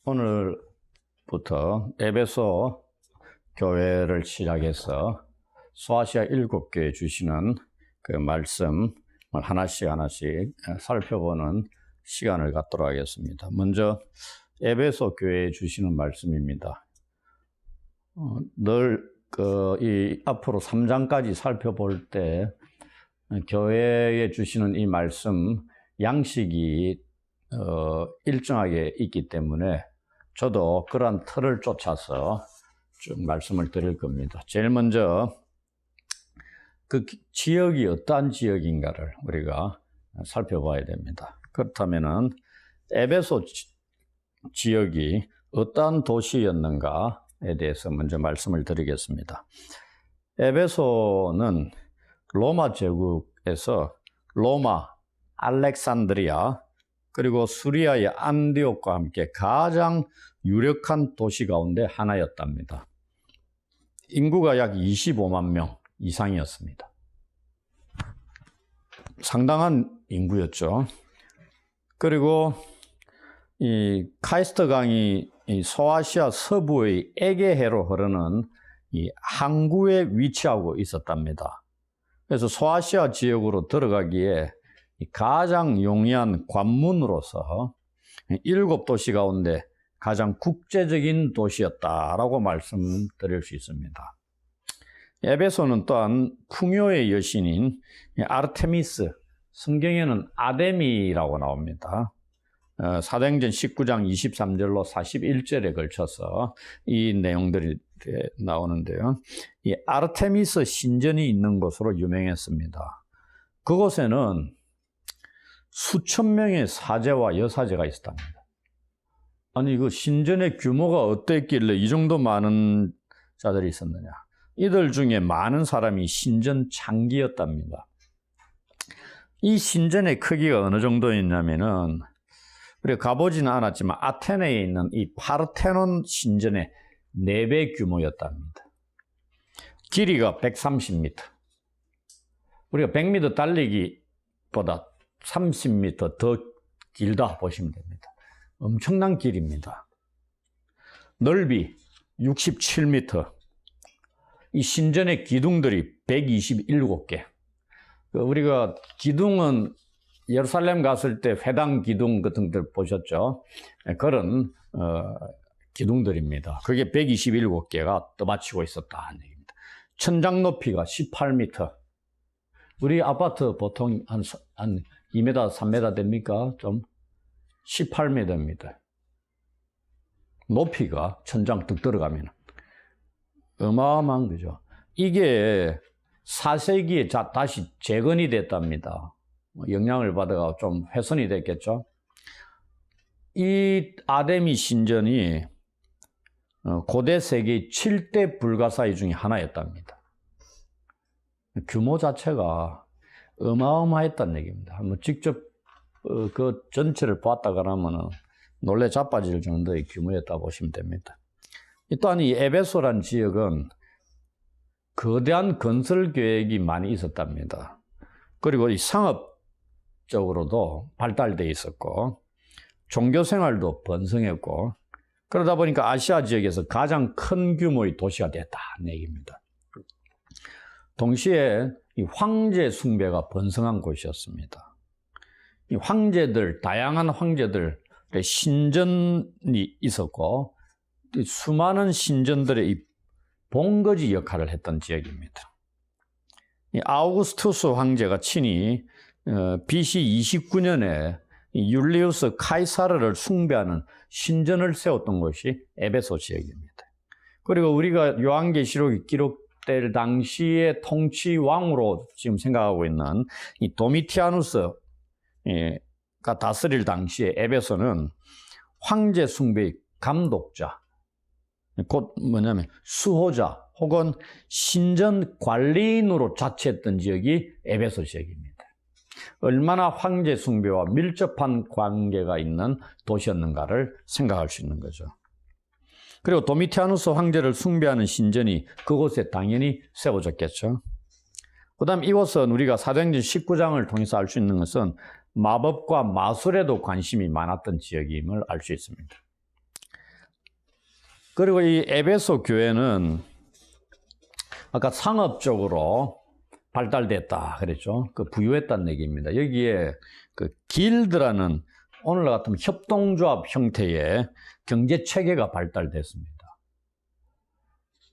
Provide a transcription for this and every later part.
오늘부터 에베소 교회를 시작해서 소아시아 7교회 주시는 그 말씀을 하나씩 살펴보는 시간을 갖도록 하겠습니다. 먼저 에베소 교회에 주시는 말씀입니다. 이 앞으로 3장까지 살펴볼 때 교회에 주시는 이 말씀 양식이 일정하게 있기 때문에 저도 그러한 틀을 쫓아서 좀 말씀을 드릴 겁니다. 제일 먼저 그 지역이 어떠한 지역인가를 우리가 살펴봐야 됩니다. 그렇다면은 에베소 지역이 어떠한 도시였는가에 대해서 먼저 말씀을 드리겠습니다. 에베소는 로마 제국에서 로마, 알렉산드리아, 그리고 수리아의 안디옥과 함께 가장 유력한 도시 가운데 하나였답니다. 인구가 약 25만 명 이상이었습니다. 상당한 인구였죠. 그리고 이 카이스트 강이 이 소아시아 서부의 에게해로 흐르는 이 항구에 위치하고 있었답니다. 그래서 소아시아 지역으로 들어가기에 가장 용이한 관문으로서 7도시 가운데 가장 국제적인 도시였다라고 말씀드릴 수 있습니다. 에베소는 또한 풍요의 여신인 아르테미스, 성경에는 아데미라고 나옵니다. 사도행전 19장 23절로 41절에 걸쳐서 이 내용들이 나오는데요. 이 아르테미스 신전이 있는 곳으로 유명했습니다. 그곳에는 수천 명의 사제와 여사제가 있었답니다. 아니, 그 신전의 규모가 어땠길래 이 정도 많은 자들이 있었느냐. 이들 중에 많은 사람이 신전 창기였답니다. 이 신전의 크기가 어느 정도였냐면은, 우리가 가보지는 않았지만 아테네에 있는 이 파르테논 신전의 4배 규모였답니다. 길이가 130m. 우리가 100m 달리기보다 30m 더 길다 보시면 됩니다. 엄청난 길입니다. 넓이 67m. 이 신전의 기둥들이 127개. 우리가 기둥은 예루살렘 갔을 때 회당 기둥 같은 들 보셨죠? 그런 기둥들입니다. 그게 127개가 떠받치고 있었다는 얘기입니다. 천장 높이가 18m. 우리 아파트 보통 한 2m, 3m 됩니까? 좀 18m입니다. 높이가 천장 뚝 들어가면 어마어마한 거죠. 이게 4세기에 다시 재건이 됐답니다. 영향을 받아가 좀 훼손이 됐겠죠. 이 아데미 신전이 고대 세계의 7대 불가사의 중에 하나였답니다. 규모 자체가 어마어마했다는 얘기입니다. 한번 직접 그 전체를 봤다 그러면 놀래 자빠질 정도의 규모였다 보시면 됩니다. 또한 이 에베소란 지역은 거대한 건설 계획이 많이 있었답니다. 그리고 이 상업적으로도 발달되어 있었고 종교 생활도 번성했고 그러다 보니까 아시아 지역에서 가장 큰 규모의 도시가 됐다는 얘기입니다. 동시에 이 황제 숭배가 번성한 곳이었습니다. 이 황제들, 다양한 황제들의 신전이 있었고 수많은 신전들의 이 본거지 역할을 했던 지역입니다. 이 아우구스투스 황제가 친히 BC 29년에 율리우스 카이사르를 숭배하는 신전을 세웠던 곳이 에베소 지역입니다. 그리고 우리가 요한계시록이 기록될 당시의 통치왕으로 지금 생각하고 있는 이 도미티아누스가 다스릴 당시에 에베소는 황제 숭배의 감독자, 곧 뭐냐면 수호자 혹은 신전 관리인으로 자처했던 지역이 에베소 지역입니다. 얼마나 황제 숭배와 밀접한 관계가 있는 도시였는가를 생각할 수 있는 거죠. 그리고 도미티아누스 황제를 숭배하는 신전이 그곳에 당연히 세워졌겠죠. 그 다음 이곳은 우리가 사도행전 19장을 통해서 알 수 있는 것은 마법과 마술에도 관심이 많았던 지역임을 알 수 있습니다. 그리고 이 에베소 교회는 아까 상업적으로 발달됐다 그랬죠. 그 부유했다는 얘기입니다. 여기에 그 길드라는 오늘날 같으면 협동조합 형태의 경제 체계가 발달됐습니다.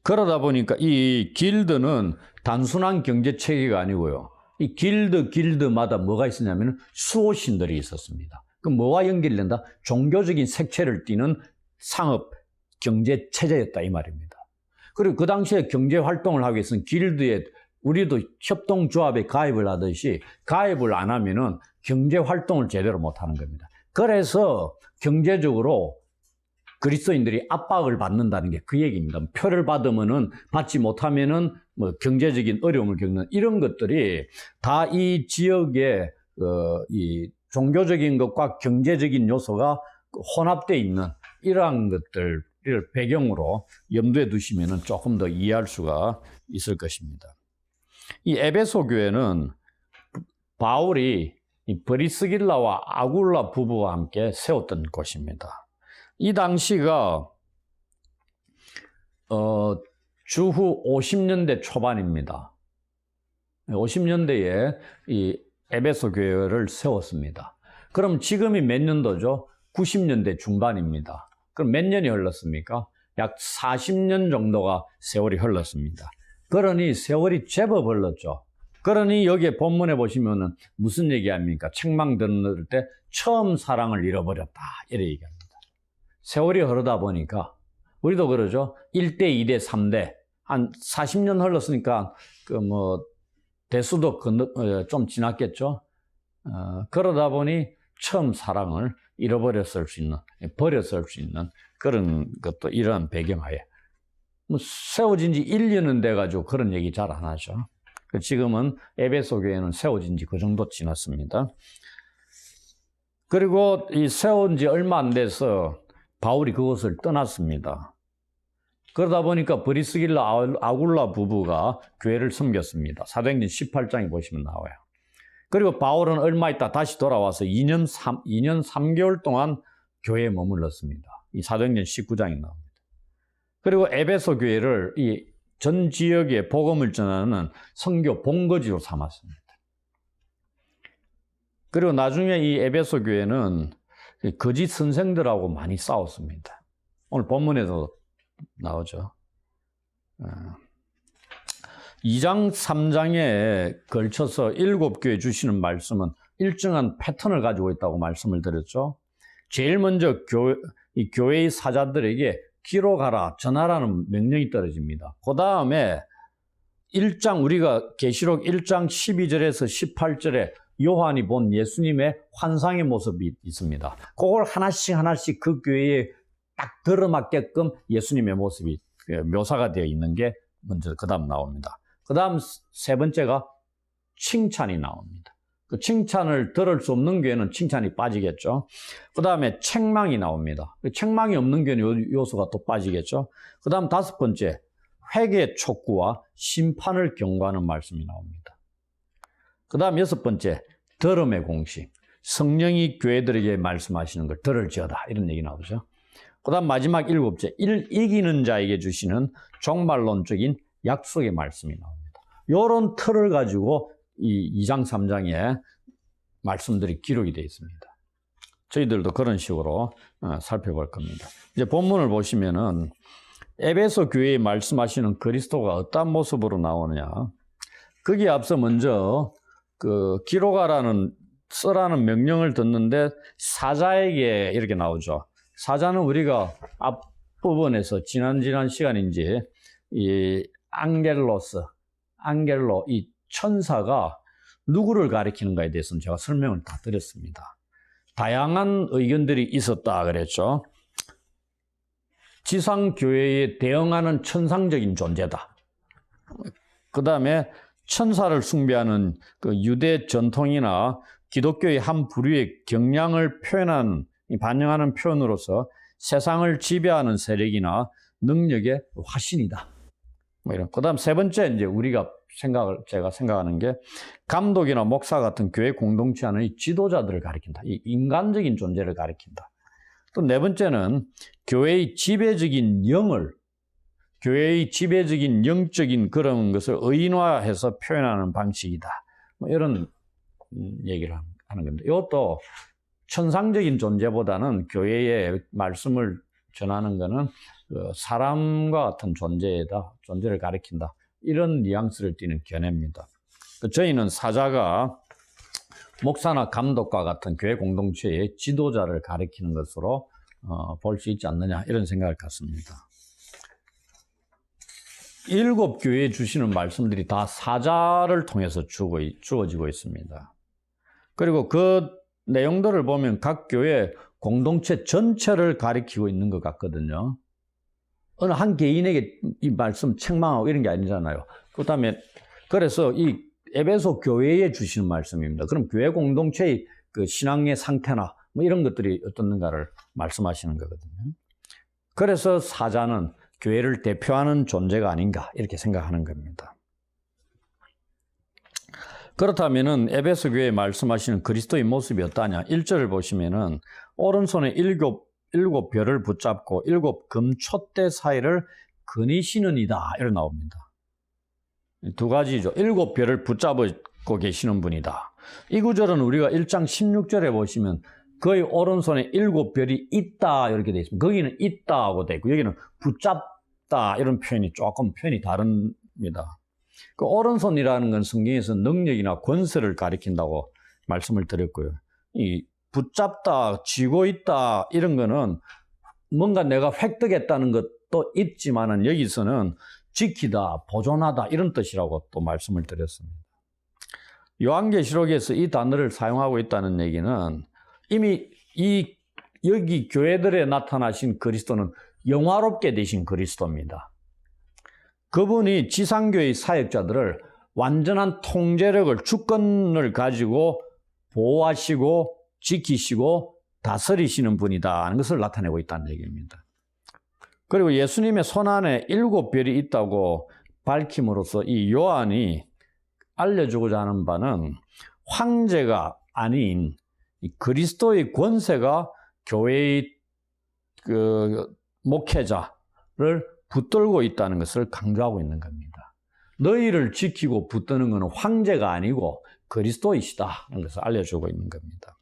그러다 보니까 이 길드는 단순한 경제 체계가 아니고요. 이 길드마다 뭐가 있었냐면 수호신들이 있었습니다. 그럼 뭐와 연결된다? 종교적인 색채를 띠는 상업 경제 체제였다 이 말입니다. 그리고 그 당시에 경제 활동을 하기 위해서는 길드에 우리도 협동조합에 가입을 하듯이 가입을 안 하면은 경제 활동을 제대로 못 하는 겁니다. 그래서 경제적으로 그리스도인들이 압박을 받는다는 게 그 얘기입니다. 표를 받으면은 받지 못하면은 뭐 경제적인 어려움을 겪는 이런 것들이 다 이 지역의 이 종교적인 것과 경제적인 요소가 혼합되어 있는 이러한 것들을 배경으로 염두에 두시면은 조금 더 이해할 수가 있을 것입니다. 이 에베소 교회는 바울이 브리스길라와 아굴라 부부와 함께 세웠던 곳입니다. 이 당시가 주후 50년대 초반입니다. 50년대에 이 에베소 교회를 세웠습니다. 그럼 지금이 몇 년도죠? 90년대 중반입니다. 그럼 몇 년이 흘렀습니까? 약 40년 정도가 세월이 흘렀습니다. 그러니 세월이 제법 흘렀죠. 그러니 여기에 본문에 보시면은 무슨 얘기합니까? 책망 들을 때 처음 사랑을 잃어버렸다 이렇게 얘기합니다. 세월이 흐르다 보니까 우리도 그러죠. 1대, 2대, 3대 한 40년 흘렀으니까 그 뭐 대수도 좀 지났겠죠. 그러다 보니 처음 사랑을 잃어버렸을 수 있는, 버렸을 수 있는 그런 것도 이러한 배경하에 뭐 세워진 지 1년은 돼가지고 그런 얘기 잘 안 하죠. 지금은 에베소 교회는 세워진 지 그 정도 지났습니다. 그리고 이 세운 지 얼마 안 돼서 바울이 그곳을 떠났습니다. 그러다 보니까 브리스길라 아굴라 부부가 교회를 섬겼습니다. 사도행전 18장에 보시면 나와요. 그리고 바울은 얼마 있다 다시 돌아와서 2년 3개월 동안 교회에 머물렀습니다. 이 사도행전 19장에 나옵니다. 그리고 에베소 교회를 이 전 지역에 복음을 전하는 선교 본거지로 삼았습니다. 그리고 나중에 이 에베소 교회는 거짓 선생들하고 많이 싸웠습니다. 오늘 본문에도 나오죠. 2장, 3장에 걸쳐서 7교회 주시는 말씀은 일정한 패턴을 가지고 있다고 말씀을 드렸죠. 제일 먼저 이 교회의 사자들에게 기록하라, 전하라는 명령이 떨어집니다. 그 다음에 1장, 우리가 계시록 1장 12절에서 18절에 요한이 본 예수님의 환상의 모습이 있습니다. 그걸 하나씩 그 교회에 딱 들어맞게끔 예수님의 모습이 묘사가 되어 있는 게 먼저 그 다음 나옵니다. 그 다음 세 번째가 칭찬이 나옵니다. 그 칭찬을 들을 수 없는 교회는 칭찬이 빠지겠죠. 그 다음에 책망이 나옵니다. 책망이 없는 교회는 요소가 또 빠지겠죠. 그 다음 다섯 번째, 회개 촉구와 심판을 경고하는 말씀이 나옵니다. 그 다음 여섯 번째, 들음의 공식. 성령이 교회들에게 말씀하시는 걸 들을지어다. 이런 얘기 나오죠. 그 다음 마지막 일곱째, 이기는 자에게 주시는 종말론적인 약속의 말씀이 나옵니다. 이런 틀을 가지고 이 2장, 3장에 말씀들이 기록이 되어 있습니다. 저희들도 그런 식으로 살펴볼 겁니다. 이제 본문을 보시면은 에베소 교회에 말씀하시는 그리스도가 어떤 모습으로 나오느냐. 거기에 앞서 먼저 그 쓰라는 명령을 듣는데 사자에게 이렇게 나오죠. 사자는 우리가 앞부분에서 지난 시간인지 이 앙겔로, 이 천사가 누구를 가리키는가에 대해서는 제가 설명을 다 드렸습니다. 다양한 의견들이 있었다 그랬죠. 지상교회에 대응하는 천상적인 존재다. 그 다음에 천사를 숭배하는 그 유대 전통이나 기독교의 한 부류의 경향을 반영하는 표현으로서 세상을 지배하는 세력이나 능력의 화신이다. 뭐 이런. 그 다음 세 번째, 이제 제가 생각하는 게 감독이나 목사 같은 교회 공동체 안의 지도자들을 가리킨다. 이 인간적인 존재를 가리킨다. 또 네 번째는 교회의 지배적인 영적인 그런 것을 의인화해서 표현하는 방식이다. 뭐 이런 얘기를 하는 겁니다. 이것도 천상적인 존재보다는 교회의 말씀을 전하는 것은 사람과 같은 존재를 가리킨다. 이런 뉘앙스를 띠는 견해입니다. 저희는 사자가 목사나 감독과 같은 교회 공동체의 지도자를 가리키는 것으로 볼 수 있지 않느냐 이런 생각을 갖습니다. 7 교회에 주시는 말씀들이 다 사자를 통해서 주어지고 있습니다. 그리고 그 내용들을 보면 각 교회 공동체 전체를 가리키고 있는 것 같거든요. 어느 한 개인에게 이 말씀 책망하고 이런 게 아니잖아요. 그다음에 그래서 이 에베소 교회에 주시는 말씀입니다. 그럼 교회 공동체의 그 신앙의 상태나 뭐 이런 것들이 어떻는가를 말씀하시는 거거든요. 그래서 사자는 교회를 대표하는 존재가 아닌가 이렇게 생각하는 겁니다. 그렇다면은 에베소 교회에 말씀하시는 그리스도의 모습이 어떠냐? 1절을 보시면은 오른손에 일곱 별을 붙잡고 7 금촛대 사이를 거니시는 이다 이렇게 나옵니다. 두 가지죠. 7 별을 붙잡고 계시는 분이다. 이 구절은 우리가 1장 16절에 보시면 그의 오른손에 7 별이 있다 이렇게 되어 있습니다. 거기는 있다고 되어 있고 여기는 붙잡다 이런 표현이 조금 표현이 다릅니다. 그 오른손이라는 건 성경에서 능력이나 권세를 가리킨다고 말씀을 드렸고요. 이 붙잡다, 쥐고 있다 이런 거는 뭔가 내가 획득했다는 것도 있지만은 여기서는 지키다, 보존하다 이런 뜻이라고 또 말씀을 드렸습니다. 요한계시록에서 이 단어를 사용하고 있다는 얘기는 이미 여기 교회들에 나타나신 그리스도는 영화롭게 되신 그리스도입니다. 그분이 지상교회의 사역자들을 완전한 통제력을, 주권을 가지고 보호하시고 지키시고 다스리시는 분이다 하는 것을 나타내고 있다는 얘기입니다. 그리고 예수님의 손안에 7 별이 있다고 밝힘으로써 이 요한이 알려주고자 하는 바는 황제가 아닌 그리스도의 권세가 교회의 목회자를 붙들고 있다는 것을 강조하고 있는 겁니다. 너희를 지키고 붙드는 것은 황제가 아니고 그리스도이시다 하는 것을 알려주고 있는 겁니다.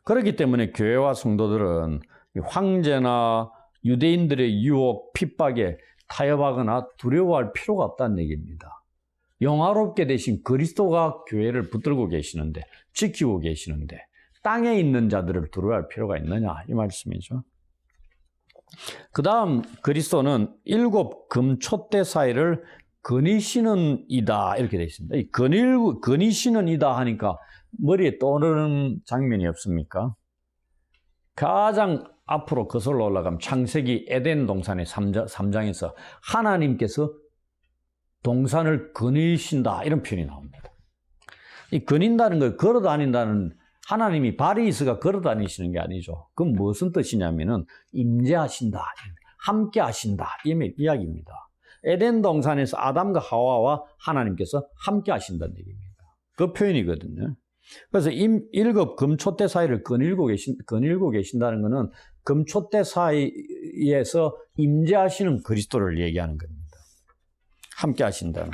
그렇기 때문에 교회와 성도들은 황제나 유대인들의 유혹, 핍박에 타협하거나 두려워할 필요가 없다는 얘기입니다. 영화롭게 되신 그리스도가 교회를 붙들고 계시는데, 지키고 계시는데 땅에 있는 자들을 두려워할 필요가 있느냐 이 말씀이죠. 그 다음 그리스도는 7 금촛대 사이를 거니시는 이다 이렇게 되어 있습니다. 이 거니시는 이다 하니까 머리에 떠오르는 장면이 없습니까? 가장 앞으로 거슬러 올라가면 창세기 에덴 동산의 3장에서 하나님께서 동산을 거니신다 이런 표현이 나옵니다. 이 거닌다는 걸 걸어 다닌다는 하나님이 발이 있어가 걸어 다니시는 게 아니죠. 그건 무슨 뜻이냐면은 임재하신다, 함께 하신다 이 이야기입니다. 에덴 동산에서 아담과 하와와 하나님께서 함께 하신다는 얘기입니다. 그 표현이거든요. 그래서 7 금촛대 사이를 거닐고 계신다는 것은 금촛대 사이에서 임재하시는 그리스도를 얘기하는 겁니다. 함께 하신다는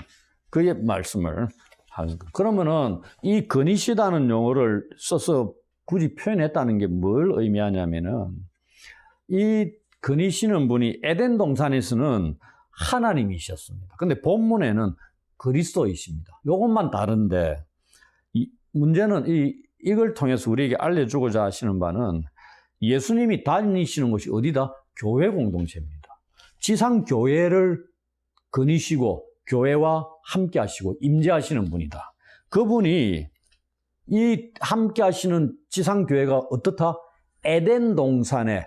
그의 말씀을 하는 것. 그러면은 이 거니시다는 용어를 써서 굳이 표현했다는 게 뭘 의미하냐면은 이 거니시는 분이 에덴 동산에서는 하나님이셨습니다. 근데 본문에는 그리스도이십니다. 이것만 다른데 문제는 이걸 통해서 우리에게 알려주고자 하시는 바는 예수님이 다니시는 곳이 어디다? 교회 공동체입니다. 지상 교회를 거니시고 교회와 함께 하시고 임재하시는 분이다. 그분이 이 함께 하시는 지상 교회가 어떻다? 에덴 동산에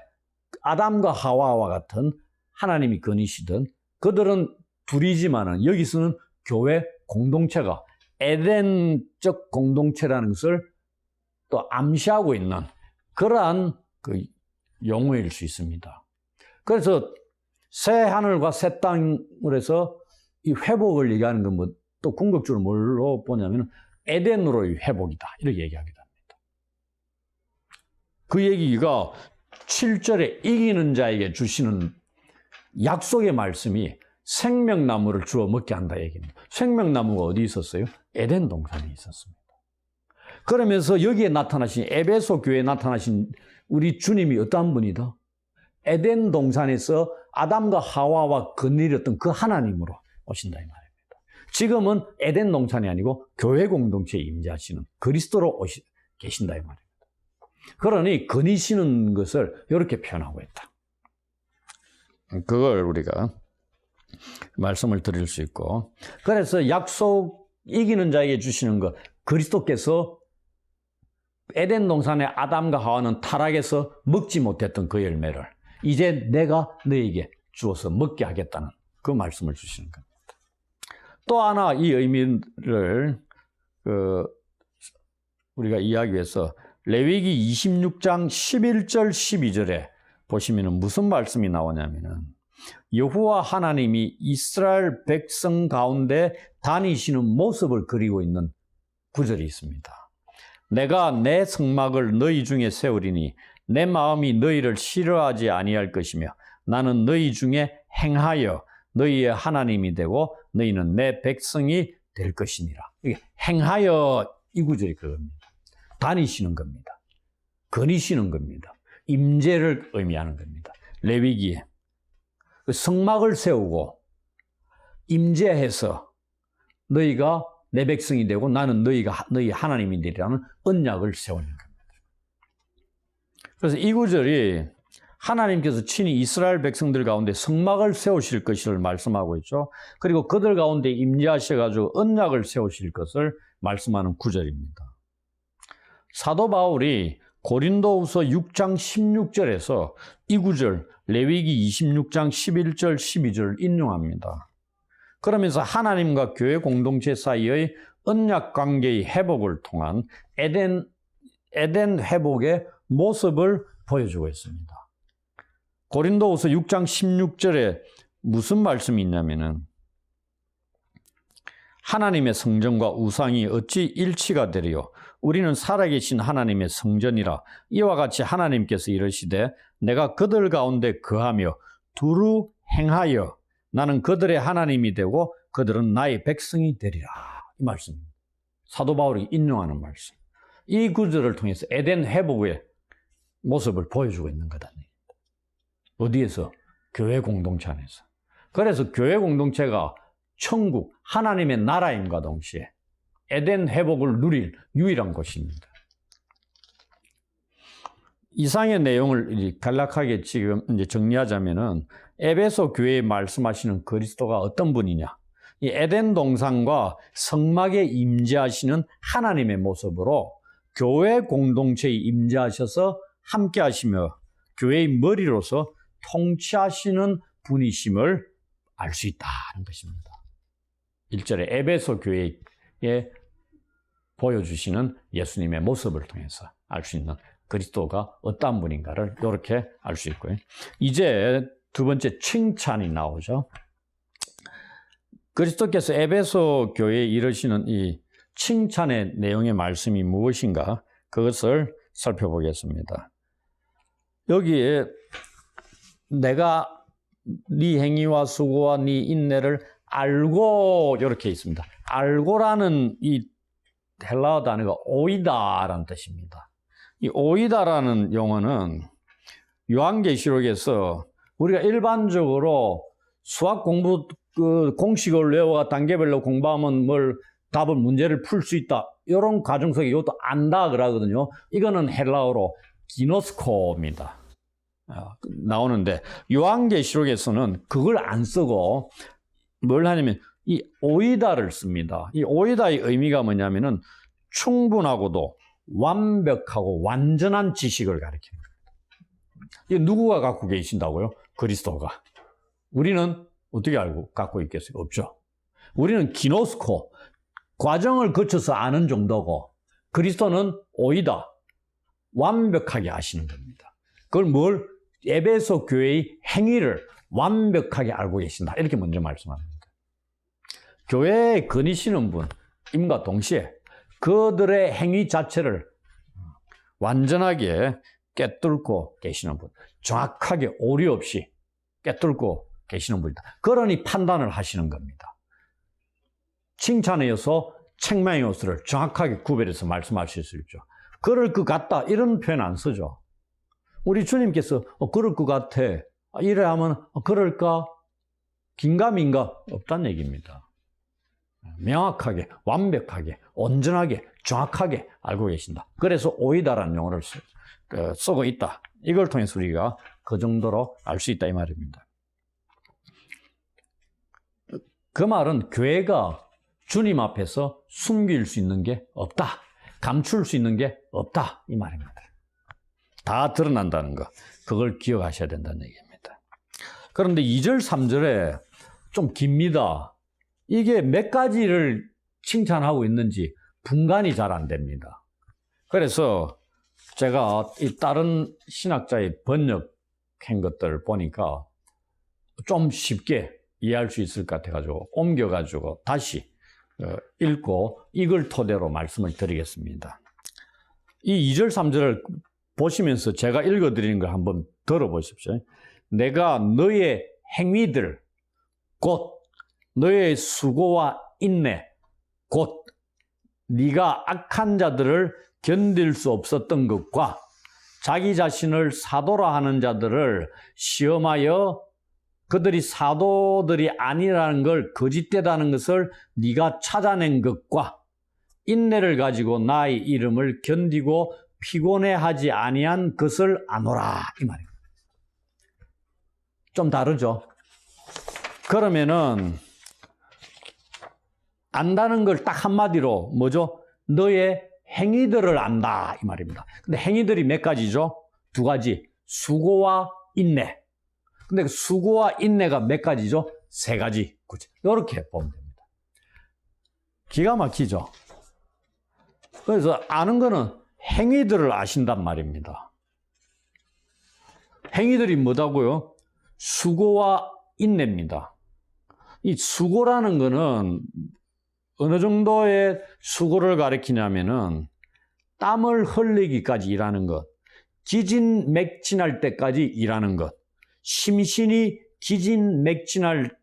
아담과 하와와 같은 하나님이 거니시던 그들은 둘이지만은 여기서는 교회 공동체가 에덴적 공동체라는 것을 또 암시하고 있는 그러한 그 용어일 수 있습니다. 그래서 새 하늘과 새 땅을 해서 이 회복을 얘기하는 건 뭐 또 궁극적으로 뭘로 보냐면 에덴으로의 회복이다 이렇게 얘기하기도 합니다. 그 얘기가 7절에 이기는 자에게 주시는 약속의 말씀이 생명나무를 주어 먹게 한다 얘기입니다. 생명나무가 어디 있었어요? 에덴 동산에 있었습니다. 그러면서 여기에 나타나신 에베소 교회에 나타나신 우리 주님이 어떠한 분이다? 에덴 동산에서 아담과 하와와 건드렸던 그 하나님으로 오신다 이 말입니다. 지금은 에덴 동산이 아니고 교회 공동체에 임재하시는 그리스도로 계신다 이 말입니다. 그러니 거니시는 것을 이렇게 표현하고 있다. 그걸 우리가 말씀을 드릴 수 있고, 그래서 약속 이기는 자에게 주시는 것, 그리스도께서 에덴 동산의 아담과 하와는 타락해서 먹지 못했던 그 열매를 이제 내가 너에게 주어서 먹게 하겠다는 그 말씀을 주시는 겁니다. 또 하나 이 의미를 우리가 이야기해서 레위기 26장 11절 12절에 보시면 무슨 말씀이 나오냐면은 여호와 하나님이 이스라엘 백성 가운데 다니시는 모습을 그리고 있는 구절이 있습니다. 내가 내 성막을 너희 중에 세우리니 내 마음이 너희를 싫어하지 아니할 것이며 나는 너희 중에 행하여 너희의 하나님이 되고 너희는 내 백성이 될 것이니라. 이게 행하여 이 구절이 그겁니다. 다니시는 겁니다. 거니시는 겁니다. 임재를 의미하는 겁니다. 레위기에 성막을 세우고 임재해서 너희가 내 백성이 되고 나는 너희가 너희 하나님이 되리라는 언약을 세우는 겁니다. 그래서 이 구절이 하나님께서 친히 이스라엘 백성들 가운데 성막을 세우실 것을 말씀하고 있죠. 그리고 그들 가운데 임재하셔가지고 언약을 세우실 것을 말씀하는 구절입니다. 사도 바울이 고린도후서 6장 16절에서 이 구절 레위기 26장 11절 12절을 인용합니다. 그러면서 하나님과 교회 공동체 사이의 언약 관계의 회복을 통한 에덴 회복의 모습을 보여주고 있습니다. 고린도후서 6장 16절에 무슨 말씀이 있냐면은 하나님의 성전과 우상이 어찌 일치가 되리요? 우리는 살아계신 하나님의 성전이라. 이와 같이 하나님께서 이르시되 내가 그들 가운데 거하며 두루 행하여 나는 그들의 하나님이 되고 그들은 나의 백성이 되리라. 이 말씀입니다. 사도 바울이 인용하는 말씀. 이 구절을 통해서 에덴 회복의 모습을 보여주고 있는 거다. 어디에서? 교회 공동체 안에서. 그래서 교회 공동체가 천국, 하나님의 나라임과 동시에 에덴 회복을 누릴 유일한 곳입니다. 이상의 내용을 간략하게 지금 이제 정리하자면은 에베소 교회에 말씀하시는 그리스도가 어떤 분이냐? 이 에덴 동산과 성막에 임재하시는 하나님의 모습으로 교회 공동체에 임재하셔서 함께 하시며 교회의 머리로서 통치하시는 분이심을 알 수 있다는 것입니다. 1절에 에베소 교회에 보여주시는 예수님의 모습을 통해서 알 수 있는 그리스도가 어떠한 분인가를 이렇게 알 수 있고요. 이제 두 번째 칭찬이 나오죠. 그리스도께서 에베소 교회에 이르시는 이 칭찬의 내용의 말씀이 무엇인가 그것을 살펴보겠습니다. 여기에 내가 네 행위와 수고와 네 인내를 알고 이렇게 있습니다. 알고라는 이 헬라어 단어가 오이다라는 뜻입니다. 이 오이다라는 용어는 요한계시록에서 우리가 일반적으로 수학 공부 공식을 외워가 단계별로 공부하면 답을 문제를 풀 수 있다. 이런 과정 속에 이것도 안다 그러거든요. 이거는 헬라어로 기노스코입니다. 나오는데 요한계시록에서는 그걸 안 쓰고 뭘 하냐면 이 오이다를 씁니다. 이 오이다의 의미가 뭐냐면은 충분하고도 완벽하고 완전한 지식을 가리킵니다. 이게 누구가 갖고 계신다고요? 그리스도가. 우리는 어떻게 알고 갖고 있겠어요? 없죠. 우리는 기노스코, 과정을 거쳐서 아는 정도고 그리스도는 오이다, 완벽하게 아시는 겁니다. 그걸 에베소 교회의 행위를 완벽하게 알고 계신다. 이렇게 먼저 말씀합니다. 교회에 거니시는 분임과 동시에 그들의 행위 자체를 완전하게 꿰뚫고 계시는 분, 정확하게 오류 없이 꿰뚫고 계시는 분이다. 그러니 판단을 하시는 겁니다. 칭찬의 요소, 책망의 요소를 정확하게 구별해서 말씀하실 수 있죠. 그럴 것 같다 이런 표현 안 쓰죠. 우리 주님께서 그럴 것 같아 이래 하면 그럴까? 긴가민가 없다는 얘기입니다. 명확하게, 완벽하게, 온전하게, 정확하게 알고 계신다. 그래서 오이다라는 용어를 쓰고 있다. 이걸 통해서 우리가 그 정도로 알 수 있다 이 말입니다. 그 말은 교회가 주님 앞에서 숨길 수 있는 게 없다. 감출 수 있는 게 없다. 이 말입니다. 다 드러난다는 거. 그걸 기억하셔야 된다는 얘기입니다. 그런데 2절, 3절에 좀 깁니다. 이게 몇 가지를 칭찬하고 있는지 분간이 잘 안 됩니다. 그래서 제가 이 다른 신학자의 번역한 것들을 보니까 좀 쉽게 이해할 수 있을 것 같아가지고 옮겨가지고 다시 읽고 이걸 토대로 말씀을 드리겠습니다. 이 2절, 3절을 보시면서 제가 읽어드리는 걸 한번 들어보십시오. 내가 너의 행위들, 곧 너의 수고와 인내, 곧 네가 악한 자들을 견딜 수 없었던 것과 자기 자신을 사도라 하는 자들을 시험하여 그들이 사도들이 아니라는 걸 거짓되다는 것을 네가 찾아낸 것과 인내를 가지고 나의 이름을 견디고 피곤해하지 아니한 것을 아노라 이 말입니다. 좀 다르죠? 그러면은 안다는 걸 딱 한마디로 뭐죠? 너의 행위들을 안다 이 말입니다. 근데 행위들이 몇 가지죠? 2가지. 수고와 인내. 근데 수고와 인내가 몇 가지죠? 3가지. 이렇게 보면 됩니다. 기가 막히죠? 그래서 아는 거는 행위들을 아신단 말입니다. 행위들이 뭐다고요? 수고와 인내입니다. 이 수고라는 거는 어느 정도의 수고를 가리키냐면은 땀을 흘리기까지 일하는 것, 기진맥진할 때까지 일하는 것, 심신이 기진맥진할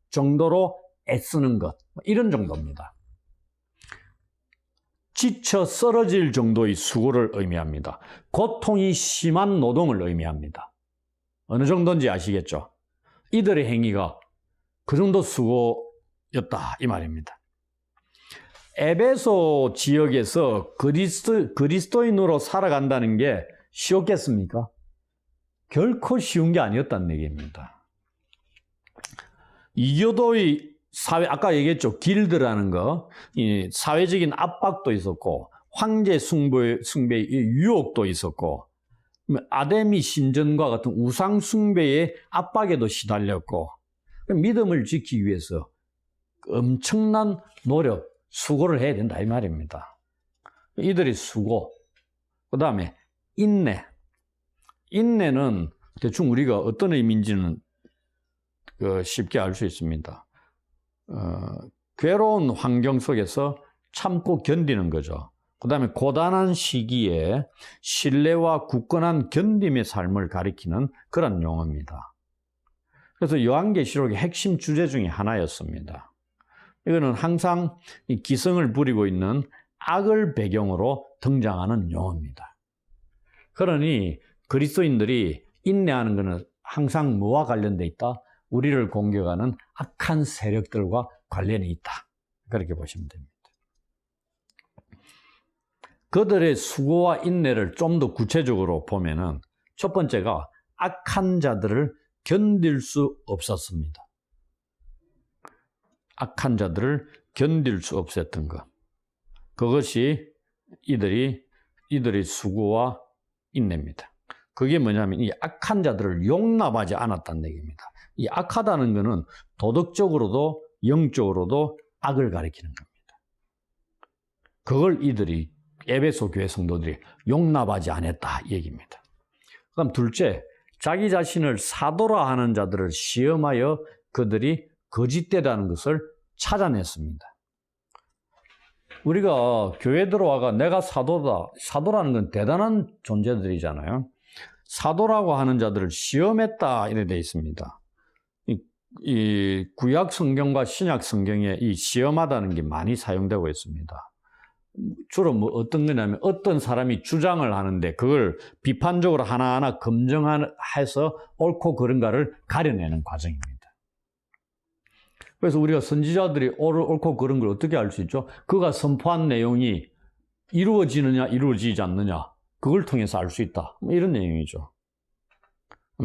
정도로 애쓰는 것, 이런 정도입니다. 지쳐 쓰러질 정도의 수고를 의미합니다. 고통이 심한 노동을 의미합니다. 어느 정도인지 아시겠죠? 이들의 행위가 그 정도 수고였다 이 말입니다. 에베소 지역에서 그리스도인으로 살아간다는 게 쉬웠겠습니까? 결코 쉬운 게 아니었다는 얘기입니다. 이교도의 사회, 아까 얘기했죠. 길드라는 거, 이 사회적인 압박도 있었고, 황제 숭배의 유혹도 있었고, 아데미 신전과 같은 우상 숭배의 압박에도 시달렸고, 믿음을 지키기 위해서 엄청난 노력, 수고를 해야 된다 이 말입니다. 이들의 수고, 그 다음에 인내. 인내는 대충 우리가 어떤 의미인지는 쉽게 알 수 있습니다. 괴로운 환경 속에서 참고 견디는 거죠. 그 다음에 고단한 시기에 신뢰와 굳건한 견딤의 삶을 가리키는 그런 용어입니다. 그래서 요한계시록의 핵심 주제 중에 하나였습니다. 이거는 항상 기승을 부리고 있는 악을 배경으로 등장하는 용어입니다. 그러니 그리스도인들이 인내하는 것은 항상 뭐와 관련돼 있다? 우리를 공격하는 악한 세력들과 관련이 있다. 그렇게 보시면 됩니다. 그들의 수고와 인내를 좀 더 구체적으로 보면은 첫 번째가 악한 자들을 견딜 수 없었습니다. 악한 자들을 견딜 수 없었던 것. 그것이 이들의 수고와 인내입니다. 그게 뭐냐면 이 악한 자들을 용납하지 않았다는 얘기입니다. 이 악하다는 것은 도덕적으로도 영적으로도 악을 가리키는 겁니다. 그걸 이들이 에베소 교회 성도들이 용납하지 않았다 이 얘기입니다. 그다음 둘째, 자기 자신을 사도라 하는 자들을 시험하여 그들이 거짓되다는 것을 찾아냈습니다. 우리가 교회 들어와가 내가 사도다. 사도라는 건 대단한 존재들이잖아요. 사도라고 하는 자들을 시험했다 이래 돼 있습니다. 이 구약 성경과 신약 성경에 이 시험하다는 게 많이 사용되고 있습니다. 주로 뭐 어떤 거냐면 어떤 사람이 주장을 하는데 그걸 비판적으로 하나하나 검증해서 옳고 그른가를 가려내는 과정입니다. 그래서 우리가 선지자들이 옳고 그른 걸 어떻게 알 수 있죠? 그가 선포한 내용이 이루어지느냐 이루어지지 않느냐 그걸 통해서 알 수 있다. 이런 내용이죠.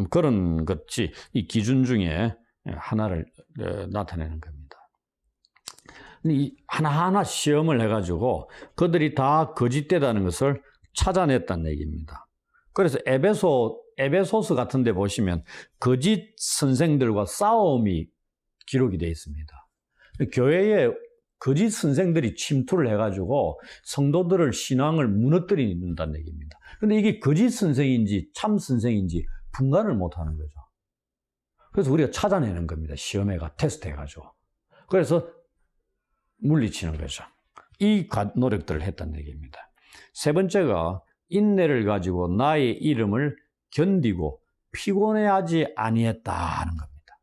그런 것이 이 기준 중에 하나를 나타내는 겁니다. 이 하나하나 시험을 해가지고 그들이 다 거짓되다는 것을 찾아냈다는 얘기입니다. 그래서 에베소서 같은 데 보시면 거짓 선생들과 싸움이 기록이 되어 있습니다. 교회에 거짓 선생들이 침투를 해가지고 성도들을 신앙을 무너뜨린다는 얘기입니다. 그런데 이게 거짓 선생인지 참 선생인지 분간을 못하는 거죠. 그래서 우리가 찾아내는 겁니다. 시험해가 테스트해가지고. 그래서 물리치는 거죠. 이 노력들을 했다는 얘기입니다. 세 번째가 인내를 가지고 나의 이름을 견디고 피곤해하지 아니했다는 겁니다.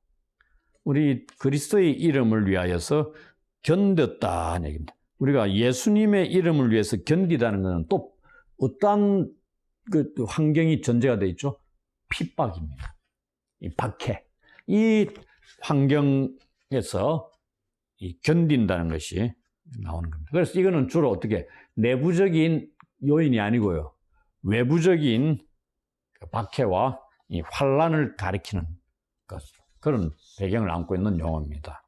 우리 그리스도의 이름을 위하여서 견뎠다는 얘기입니다. 우리가 예수님의 이름을 위해서 견디다는 것은 또 어떠한 그 환경이 전제가 되어 있죠? 핍박입니다. 이 박해. 이 환경에서 이 견딘다는 것이 나오는 겁니다. 그래서 이거는 주로 어떻게 내부적인 요인이 아니고요. 외부적인 박해와 이 환란을 가리키는 그런 배경을 안고 있는 용어입니다.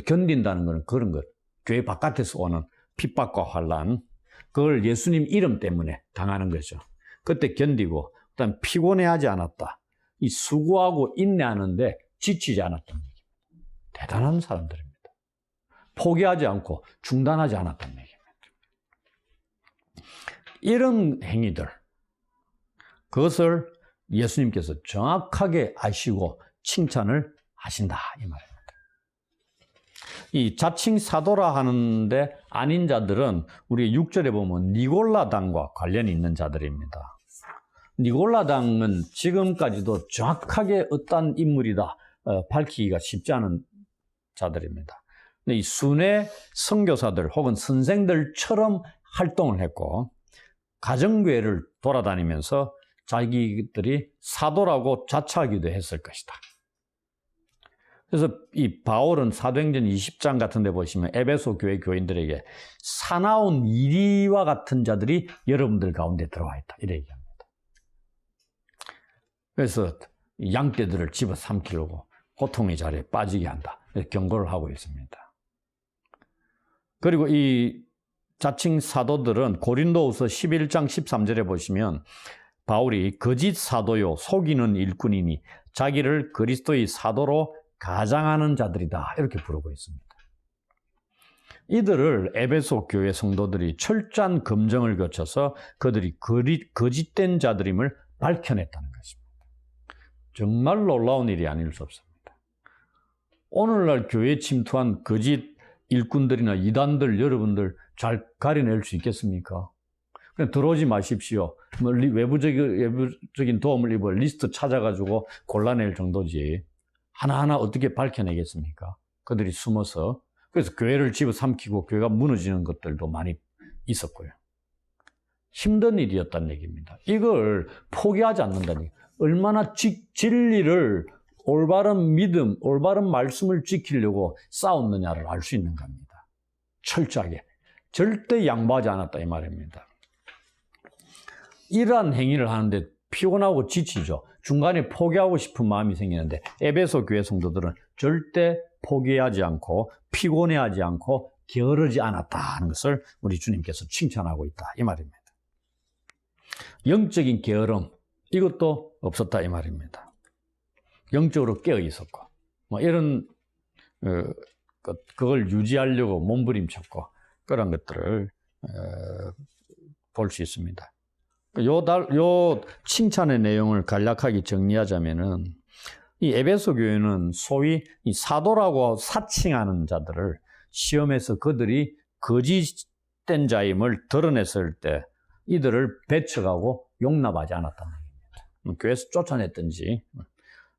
견딘다는 것은 그런 것. 교회 바깥에서 오는 핍박과 환란, 그걸 예수님 이름 때문에 당하는 거죠. 그때 견디고, 그다음 피곤해하지 않았다. 이 수고하고 인내하는데 지치지 않았다는 얘기입니다. 대단한 사람들입니다. 포기하지 않고 중단하지 않았다는 얘기입니다. 이런 행위들, 그것을 예수님께서 정확하게 아시고 칭찬을 하신다 이 말입니다. 이 자칭 사도라 하는데 아닌 자들은 우리 6절에 보면 니골라당과 관련이 있는 자들입니다. 니골라당은 지금까지도 정확하게 어떤 인물이다 밝히기가 쉽지 않은 자들입니다. 이 순회 선교사들 혹은 선생들처럼 활동을 했고 가정교회를 돌아다니면서 자기들이 사도라고 자처하기도 했을 것이다. 그래서 이 바울은 사도행전 20장 같은 데 보시면 에베소 교회 교인들에게 사나운 이리와 같은 자들이 여러분들 가운데 들어와 있다 이렇게 얘기합니다. 그래서 양떼들을 집어삼키려고 고통의 자리에 빠지게 한다 이렇게 경고를 하고 있습니다. 그리고 이 자칭 사도들은 고린도후서 11장 13절에 보시면 바울이 거짓 사도요 속이는 일꾼이니 자기를 그리스도의 사도로 가장하는 자들이다 이렇게 부르고 있습니다. 이들을 에베소 교회 성도들이 철저한 검증을 거쳐서 그들이 거짓된 자들임을 밝혀냈다는 것입니다. 정말 놀라운 일이 아닐 수 없습니다. 오늘날 교회에 침투한 거짓 일꾼들이나 이단들 여러분들 잘 가려낼 수 있겠습니까? 그냥 들어오지 마십시오. 뭐 외부적인 도움을 입을 리스트 찾아가지고 골라낼 정도지. 하나하나 어떻게 밝혀내겠습니까? 그들이 숨어서. 그래서 교회를 집어삼키고 교회가 무너지는 것들도 많이 있었고요. 힘든 일이었다는 얘기입니다. 이걸 포기하지 않는다는 얘기예요. 얼마나 진리를 올바른 믿음, 올바른 말씀을 지키려고 싸웠느냐를 알 수 있는 겁니다. 철저하게. 절대 양보하지 않았다 이 말입니다. 이러한 행위를 하는데 피곤하고 지치죠. 중간에 포기하고 싶은 마음이 생기는데 에베소 교회 성도들은 절대 포기하지 않고 피곤해하지 않고 게으르지 않았다는 것을 우리 주님께서 칭찬하고 있다 이 말입니다. 영적인 게으름 이것도 없었다 이 말입니다. 영적으로 깨어 있었고 뭐 이런 그걸 유지하려고 몸부림쳤고 그런 것들을 볼 수 있습니다. 요 칭찬의 내용을 간략하게 정리하자면은 이 에베소 교회는 소위 이 사도라고 사칭하는 자들을 시험해서 그들이 거짓된 자임을 드러냈을 때 이들을 배척하고 용납하지 않았다는 얘기입니다. 교회에서 쫓아냈든지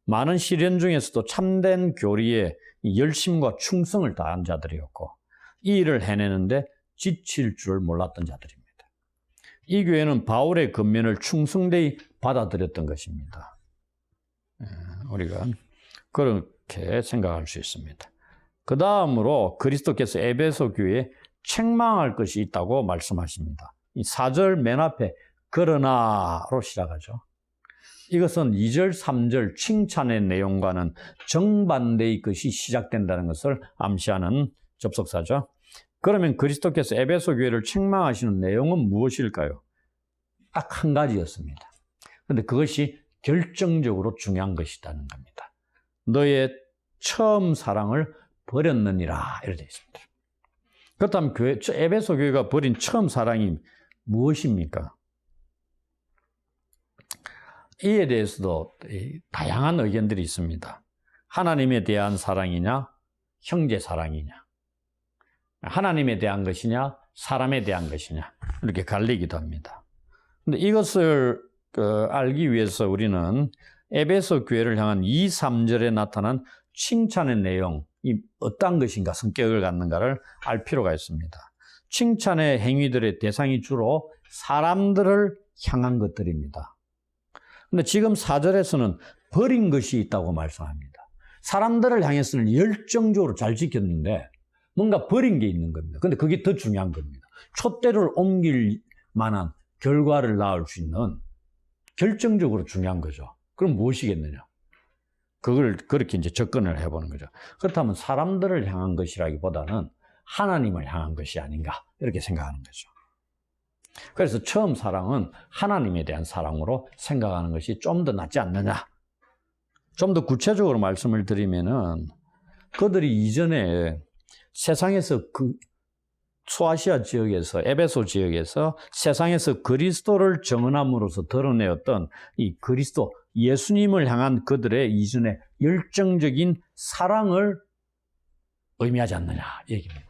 많은 시련 중에서도 참된 교리에 열심과 충성을 다한 자들이었고 이 일을 해내는데 지칠 줄 몰랐던 자들입니다. 이 교회는 바울의 권면을 충성되이 받아들였던 것입니다. 우리가 그렇게 생각할 수 있습니다. 그 다음으로 그리스도께서 에베소 교회에 책망할 것이 있다고 말씀하십니다. 이 4절 맨 앞에 그러나로 시작하죠. 이것은 2절, 3절 칭찬의 내용과는 정반대의 것이 시작된다는 것을 암시하는 접속사죠. 그러면 그리스도께서 에베소 교회를 책망하시는 내용은 무엇일까요? 딱 한 가지였습니다. 그런데 그것이 결정적으로 중요한 것이라는 겁니다. 너의 처음 사랑을 버렸느니라 이렇게 되어 있습니다. 그렇다면 에베소 교회가 버린 처음 사랑이 무엇입니까? 이에 대해서도 다양한 의견들이 있습니다. 하나님에 대한 사랑이냐, 형제 사랑이냐, 하나님에 대한 것이냐, 사람에 대한 것이냐, 이렇게 갈리기도 합니다. 근데 이것을 알기 위해서 우리는 에베소 교회를 향한 2, 3절에 나타난 칭찬의 내용이 어떤 것인가, 성격을 갖는가를 알 필요가 있습니다. 칭찬의 행위들의 대상이 주로 사람들을 향한 것들입니다. 근데 지금 4절에서는 버린 것이 있다고 말씀합니다. 사람들을 향해서는 열정적으로 잘 지켰는데 뭔가 버린 게 있는 겁니다. 근데 그게 더 중요한 겁니다. 촛대를 옮길 만한 결과를 낳을 수 있는 결정적으로 중요한 거죠. 그럼 무엇이겠느냐? 그걸 그렇게 이제 접근을 해보는 거죠. 그렇다면 사람들을 향한 것이라기보다는 하나님을 향한 것이 아닌가 이렇게 생각하는 거죠. 그래서 처음 사랑은 하나님에 대한 사랑으로 생각하는 것이 좀 더 낫지 않느냐. 좀 더 구체적으로 말씀을 드리면은 그들이 이전에 세상에서 소아시아 지역에서 에베소 지역에서 세상에서 그리스도를 증언함으로써 드러내었던 이 그리스도 예수님을 향한 그들의 이전의 열정적인 사랑을 의미하지 않느냐 얘기입니다.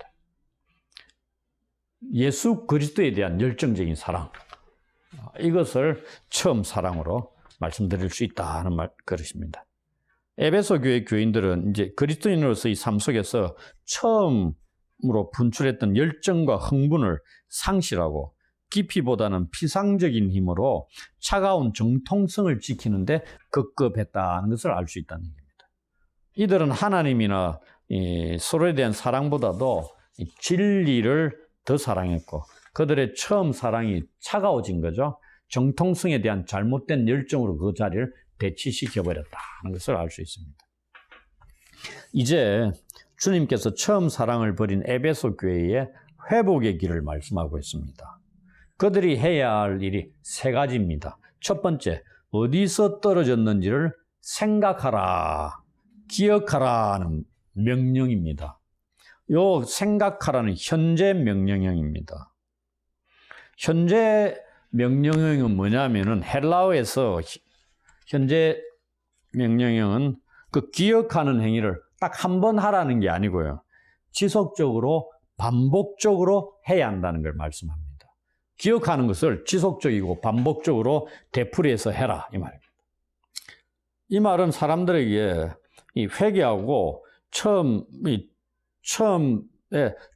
예수 그리스도에 대한 열정적인 사랑, 이것을 처음 사랑으로 말씀드릴 수 있다는 그것입니다. 에베소 교회 교인들은 이제 그리스도인으로서의 삶 속에서 처음으로 분출했던 열정과 흥분을 상실하고 깊이보다는 피상적인 힘으로 차가운 정통성을 지키는데 급급했다는 것을 알 수 있다는 얘기입니다. 이들은 하나님이나 서로에 대한 사랑보다도 진리를 더 사랑했고 그들의 처음 사랑이 차가워진 거죠. 정통성에 대한 잘못된 열정으로 그 자리를 대치시켜버렸다는 것을 알 수 있습니다. 이제 주님께서 처음 사랑을 버린 에베소 교회의 회복의 길을 말씀하고 있습니다. 그들이 해야 할 일이 3가지입니다. 첫 번째, 어디서 떨어졌는지를 생각하라, 기억하라는 명령입니다. 요 생각하라는 현재 명령형입니다. 현재 명령형은 뭐냐면은 헬라어에서 현재 명령형은 그 기억하는 행위를 딱 한 번 하라는 게 아니고요. 지속적으로 반복적으로 해야 한다는 걸 말씀합니다. 기억하는 것을 지속적이고 반복적으로 되풀이해서 해라 이 말입니다. 이 말은 사람들에게 이 회개하고 처음에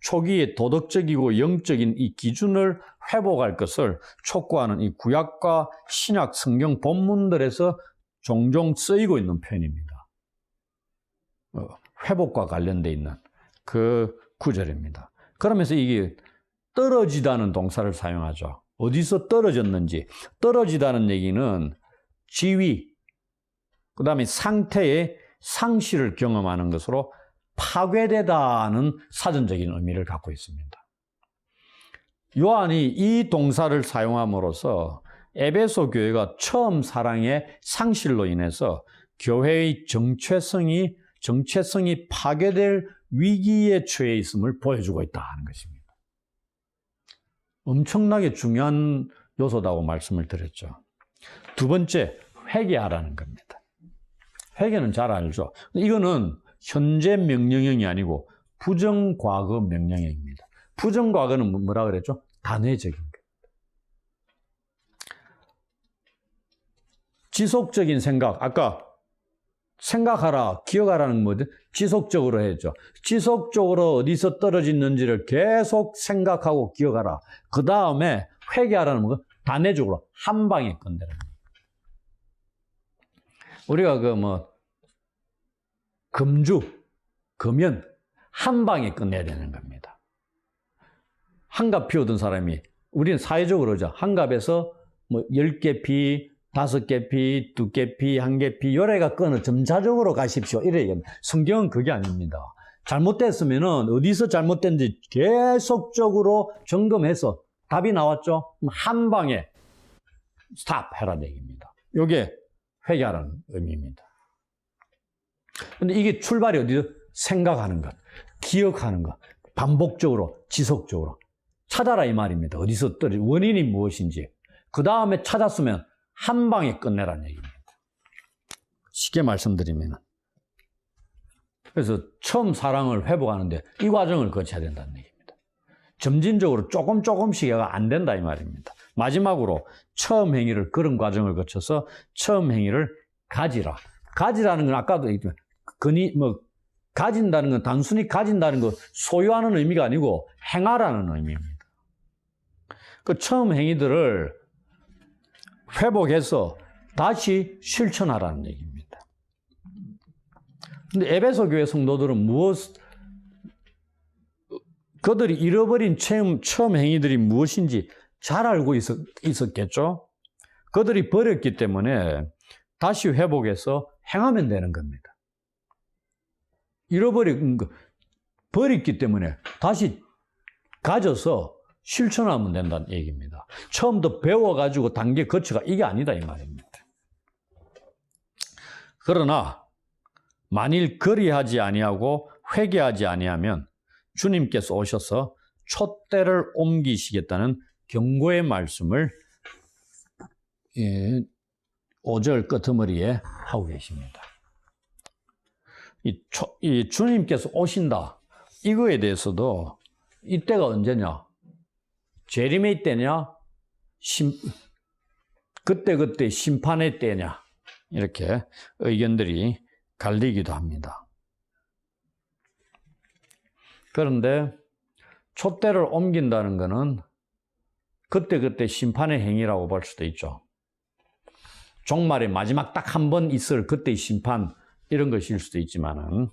초기에 도덕적이고 영적인 이 기준을 회복할 것을 촉구하는 이 구약과 신약 성경 본문들에서 종종 쓰이고 있는 표현입니다. 회복과 관련되어 있는 그 구절입니다. 그러면서 이게 떨어지다는 동사를 사용하죠. 어디서 떨어졌는지. 떨어지다는 얘기는 지위, 그 다음에 상태의 상실을 경험하는 것으로 파괴되다는 사전적인 의미를 갖고 있습니다. 요한이 이 동사를 사용함으로써 에베소 교회가 처음 사랑의 상실로 인해서 교회의 정체성이 파괴될 위기에 처해 있음을 보여주고 있다는 것입니다. 엄청나게 중요한 요소다고 말씀을 드렸죠. 두 번째, 회개하라는 겁니다. 회개는 잘 알죠. 이거는 현재 명령형이 아니고 부정과거 명령형입니다. 부정과거는 뭐라 그랬죠? 단회적인 것. 지속적인 생각, 아까 생각하라, 기억하라는 뭐든 지속적으로 했죠. 지속적으로 어디서 떨어졌는지를 계속 생각하고 기억하라. 그 다음에 회개하라는 건 단회적으로 한 방에 끝내라. 우리가 금연 한 방에 끝내야 되는 겁니다. 한갑 피우던 사람이 우리는 사회적으로 죠. 한갑에서 10개 피, 5개 피, 2개 피, 1개 피, 요래가 끊어 점차적으로 가십시오. 이래야 성경은 그게 아닙니다. 잘못됐으면은 어디서 잘못된지 계속적으로 점검해서 답이 나왔죠? 한 방에 스탑 해라는 얘기입니다. 이게 회개하라는 의미입니다. 근데 이게 출발이 어디서? 생각하는 것, 기억하는 것, 반복적으로, 지속적으로 찾아라 이 말입니다. 어디서 떨어진 원인이 무엇인지. 그 다음에 찾았으면 한 방에 끝내라는 얘기입니다. 쉽게 말씀드리면. 그래서 처음 사랑을 회복하는데 이 과정을 거쳐야 된다는 얘기입니다. 점진적으로 조금씩가 안 된다 이 말입니다. 마지막으로 처음 행위를 그런 과정을 거쳐서 처음 행위를 가지라. 가지라는 건 아까도 얘기했지만 가진다는 건 단순히 가진다는 거 소유하는 의미가 아니고 행하라는 의미입니다. 그 처음 행위들을 회복해서 다시 실천하라는 얘기입니다. 근데 에베소 교회 성도들은 그들이 잃어버린 처음 행위들이 무엇인지 잘 알고 있었겠죠? 그들이 버렸기 때문에 다시 회복해서 행하면 되는 겁니다. 잃어버린 거, 버렸기 때문에 다시 가져서 실천하면 된다는 얘기입니다. 처음부터 배워가지고 단계 거쳐가 이게 아니다 이 말입니다. 그러나 만일 그리하지 아니하고 회개하지 아니하면 주님께서 오셔서 촛대를 옮기시겠다는 경고의 말씀을 5절 끄트머리에 하고 계십니다. 이 주님께서 오신다. 이거에 대해서도 이때가 언제냐? 재림의 때냐? 그때 심판의 때냐? 이렇게 의견들이 갈리기도 합니다. 그런데 촛대를 옮긴다는 것은 그때 심판의 행위라고 볼 수도 있죠. 종말의 마지막 딱 한 번 있을 그때의 심판 이런 것일 수도 있지만은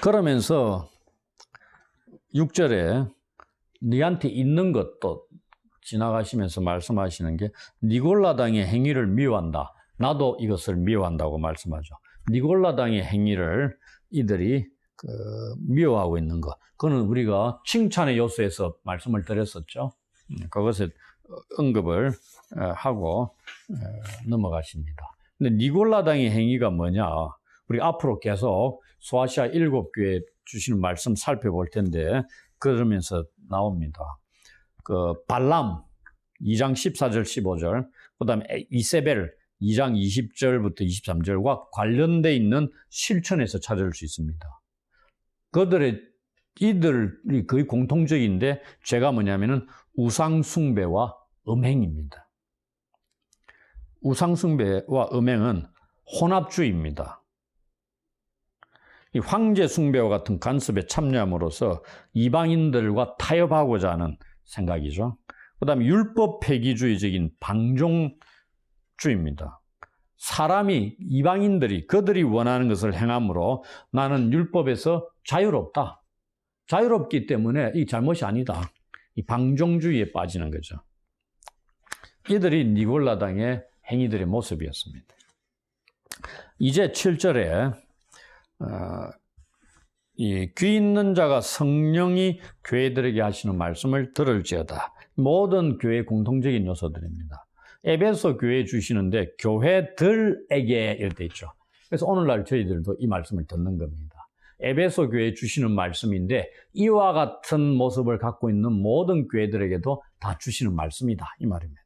그러면서 6절에 네한테 있는 것도 지나가시면서 말씀하시는 게 니골라당의 행위를 미워한다. 나도 이것을 미워한다고 말씀하죠. 니골라당의 행위를 이들이 미워하고 있는 것. 그거는 우리가 칭찬의 요소에서 말씀을 드렸었죠. 그것을 언급을 하고 넘어가십니다. 근데 니골라당의 행위가 뭐냐? 우리 앞으로 계속 소아시아 7교회 주시는 말씀 살펴볼 텐데 그러면서 나옵니다. 발람 2장 14절 15절 그 다음에 이세벨 2장 20절부터 23절과 관련되어 있는 실천에서 찾을 수 있습니다. 이들이 거의 공통적인데 죄가 뭐냐면은 우상숭배와 음행입니다. 우상숭배와 음행은 혼합주의입니다. 이 황제숭배와 같은 간섭에 참여함으로써 이방인들과 타협하고자 하는 생각이죠. 그 다음에 율법 폐기주의적인 방종주의입니다. 사람이, 이방인들이 그들이 원하는 것을 행함으로 나는 율법에서 자유롭다. 자유롭기 때문에 이 잘못이 아니다. 이 방종주의에 빠지는 거죠. 이들이 니골라당의 행위들의 모습이었습니다. 이제 7절에 이 귀 있는 자가 성령이 교회들에게 하시는 말씀을 들을지어다. 모든 교회의 공통적인 요소들입니다. 에베소 교회에 주시는데 교회들에게 이럴 때 있죠. 그래서 오늘날 저희들도 이 말씀을 듣는 겁니다. 에베소 교회에 주시는 말씀인데 이와 같은 모습을 갖고 있는 모든 교회들에게도 다 주시는 말씀이다 이 말입니다.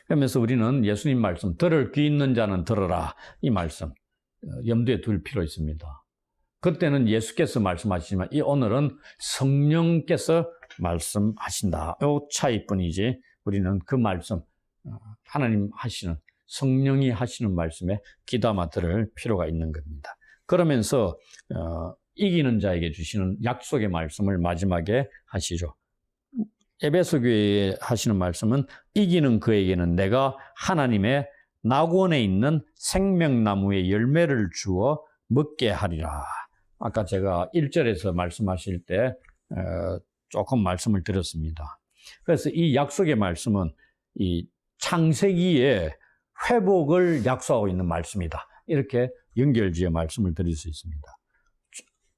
그러면서 우리는 예수님 말씀 들을 귀 있는 자는 들으라 이 말씀 염두에 둘 필요 있습니다. 그때는 예수께서 말씀하시지만 오늘은 성령께서 말씀하신다. 이 차이뿐이지 우리는 그 말씀 하나님 하시는, 성령이 하시는 말씀에 귀담아 들을 필요가 있는 겁니다. 그러면서 이기는 자에게 주시는 약속의 말씀을 마지막에 하시죠. 에베소 교회에 하시는 말씀은 이기는 그에게는 내가 하나님의 낙원에 있는 생명나무의 열매를 주어 먹게 하리라. 아까 제가 1절에서 말씀하실 때 조금 말씀을 드렸습니다. 그래서 이 약속의 말씀은 이 창세기에 회복을 약속하고 있는 말씀이다. 이렇게 연결지어 말씀을 드릴 수 있습니다.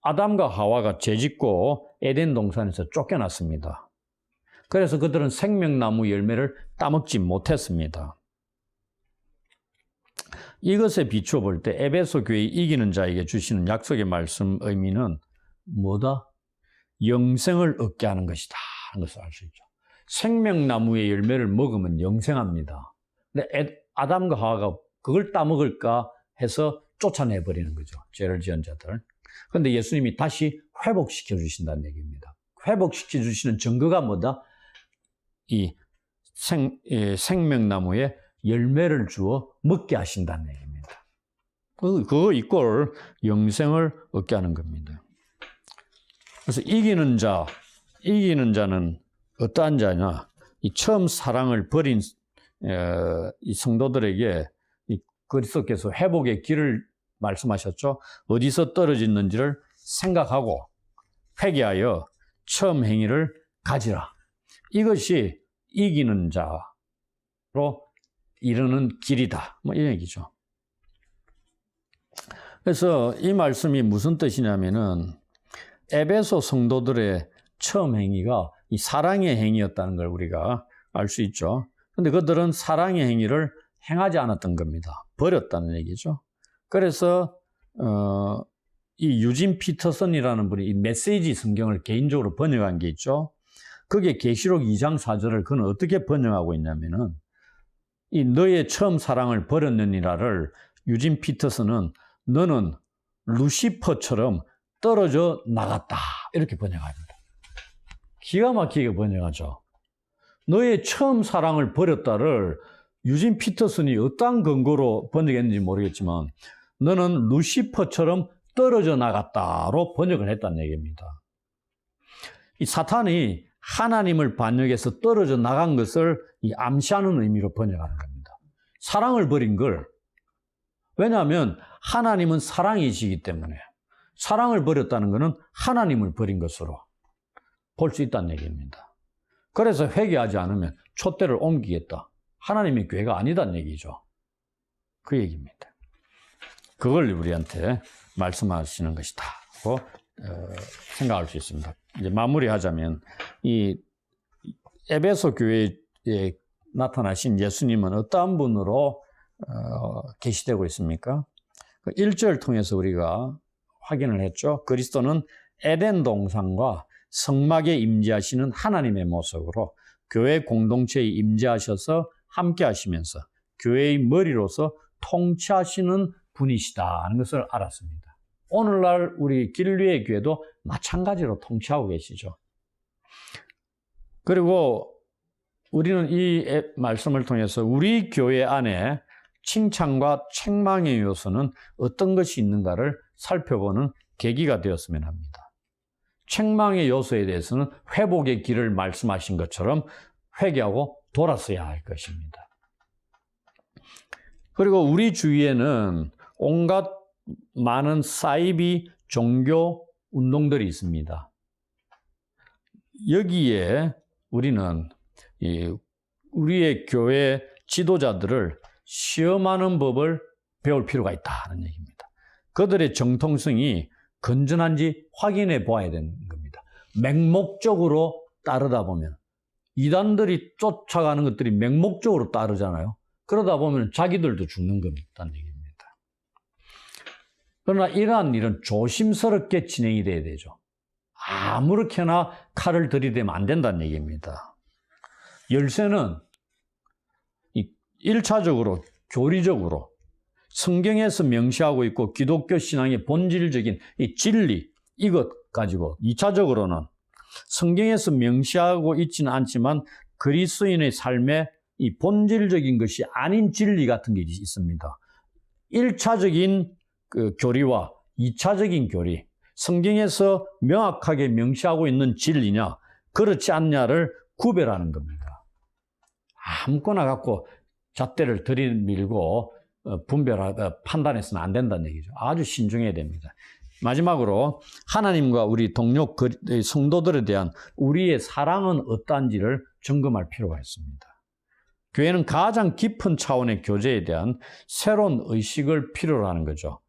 아담과 하와가 죄짓고 에덴 동산에서 쫓겨났습니다. 그래서 그들은 생명나무 열매를 따먹지 못했습니다. 이것에 비추어 볼 때 에베소 교회 이기는 자에게 주시는 약속의 말씀 의미는 뭐다? 영생을 얻게 하는 것이다 하는 것을 알 수 있죠. 생명나무의 열매를 먹으면 영생합니다. 근데 아담과 하와가 그걸 따먹을까 해서 쫓아내버리는 거죠. 죄를 지은 자들. 그런데 예수님이 다시 회복시켜 주신다는 얘기입니다. 회복시켜 주시는 증거가 뭐다? 이 생명나무에 열매를 주어 먹게 하신다는 얘기입니다. 그거 이꼴 영생을 얻게 하는 겁니다. 그래서 이기는 자는 어떠한 자냐? 이 처음 사랑을 버린 이 성도들에게 이 그리스도께서 회복의 길을 말씀하셨죠. 어디서 떨어졌는지를 생각하고 회개하여 처음 행위를 가지라. 이것이 이기는 자로 이르는 길이다. 뭐 이런 얘기죠. 그래서 이 말씀이 무슨 뜻이냐면은 에베소 성도들의 처음 행위가 이 사랑의 행위였다는 걸 우리가 알 수 있죠. 그런데 그들은 사랑의 행위를 행하지 않았던 겁니다. 버렸다는 얘기죠. 그래서 이 유진 피터슨이라는 분이 이 메시지 성경을 개인적으로 번역한 게 있죠. 그게 계시록 2장 4절을 그는 어떻게 번역하고 있냐면은 이 너의 처음 사랑을 버렸느니라를 유진 피터슨은 너는 루시퍼처럼 떨어져 나갔다 이렇게 번역합니다. 기가 막히게 번역하죠. 너의 처음 사랑을 버렸다를 유진 피터슨이 어떤 근거로 번역했는지 모르겠지만 너는 루시퍼처럼 떨어져 나갔다로 번역을 했다는 얘기입니다. 이 사탄이 하나님을 반역해서 떨어져 나간 것을 이 암시하는 의미로 번역하는 겁니다. 사랑을 버린 걸. 왜냐하면 하나님은 사랑이시기 때문에 사랑을 버렸다는 것은 하나님을 버린 것으로 볼 수 있다는 얘기입니다. 그래서 회개하지 않으면 촛대를 옮기겠다. 하나님의 교회가 아니다는 얘기죠. 그 얘기입니다. 그걸 우리한테 말씀하시는 것이다 고 생각할 수 있습니다. 이제 마무리하자면 이 에베소 교회에 나타나신 예수님은 어떠한 분으로 계시되고 있습니까? 1절 통해서 우리가 확인을 했죠. 그리스도는 에덴 동산과 성막에 임재하시는 하나님의 모습으로 교회 공동체에 임재하셔서 함께 하시면서 교회의 머리로서 통치하시는 분이시다 하는 것을 알았습니다. 오늘날 우리 길류의 교회도 마찬가지로 통치하고 계시죠. 그리고 우리는 이 말씀을 통해서 우리 교회 안에 칭찬과 책망의 요소는 어떤 것이 있는가를 살펴보는 계기가 되었으면 합니다. 책망의 요소에 대해서는 회복의 길을 말씀하신 것처럼 회개하고 돌아서야 할 것입니다. 그리고 우리 주위에는 온갖 많은 사이비 종교 운동들이 있습니다. 여기에 우리는 우리의 교회 지도자들을 시험하는 법을 배울 필요가 있다는 얘기입니다. 그들의 정통성이 건전한지 확인해 보아야 되는 겁니다. 맹목적으로 따르다 보면 이단들이 쫓아가는 것들이 맹목적으로 따르잖아요. 그러다 보면 자기들도 죽는 겁니다는 얘기입니다. 그러나 이러한 일은 조심스럽게 진행이 돼야 되죠. 아무렇게나 칼을 들이대면 안 된다는 얘기입니다. 열쇠는 1차적으로 교리적으로 성경에서 명시하고 있고 기독교 신앙의 본질적인 이 진리 이것 가지고 2차적으로는 성경에서 명시하고 있지는 않지만 그리스도인의 삶에 이 본질적인 것이 아닌 진리 같은 게 있습니다. 1차적인 그 교리와 2차적인 교리, 성경에서 명확하게 명시하고 있는 진리냐, 그렇지 않냐를 구별하는 겁니다. 아무거나 갖고 잣대를 들이밀고 판단해서는 안 된다는 얘기죠. 아주 신중해야 됩니다. 마지막으로 하나님과 우리 동료 성도들에 대한 우리의 사랑은 어떠한지를 점검할 필요가 있습니다. 교회는 가장 깊은 차원의 교제에 대한 새로운 의식을 필요로 하는 거죠.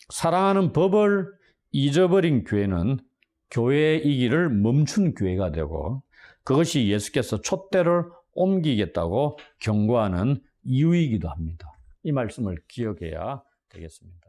사랑하는 법을 잊어버린 교회는 교회이기를 멈춘 교회가 되고 그것이 예수께서 촛대를 옮기겠다고 경고하는 이유이기도 합니다. 이 말씀을 기억해야 되겠습니다.